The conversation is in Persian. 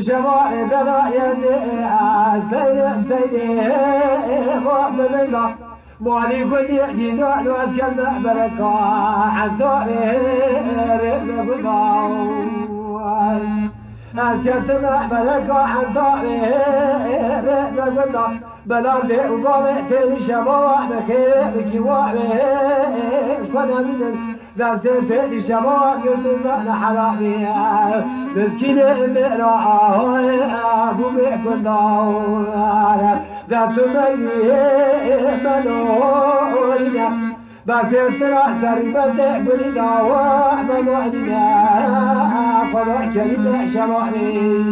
شواعي بلا مالي قد يجينا لوز كلمة بركة عن طريق أسكت بركة عن طريق بلادي وبابي كل شباب بخير بكوابي شكونا من دست في الشباب قلت أنا حرامي مسكين المرأة أبو بيكونا ذات ملولنا بس يسترع سربت بلنا وملولنا فضع كلمة شبابي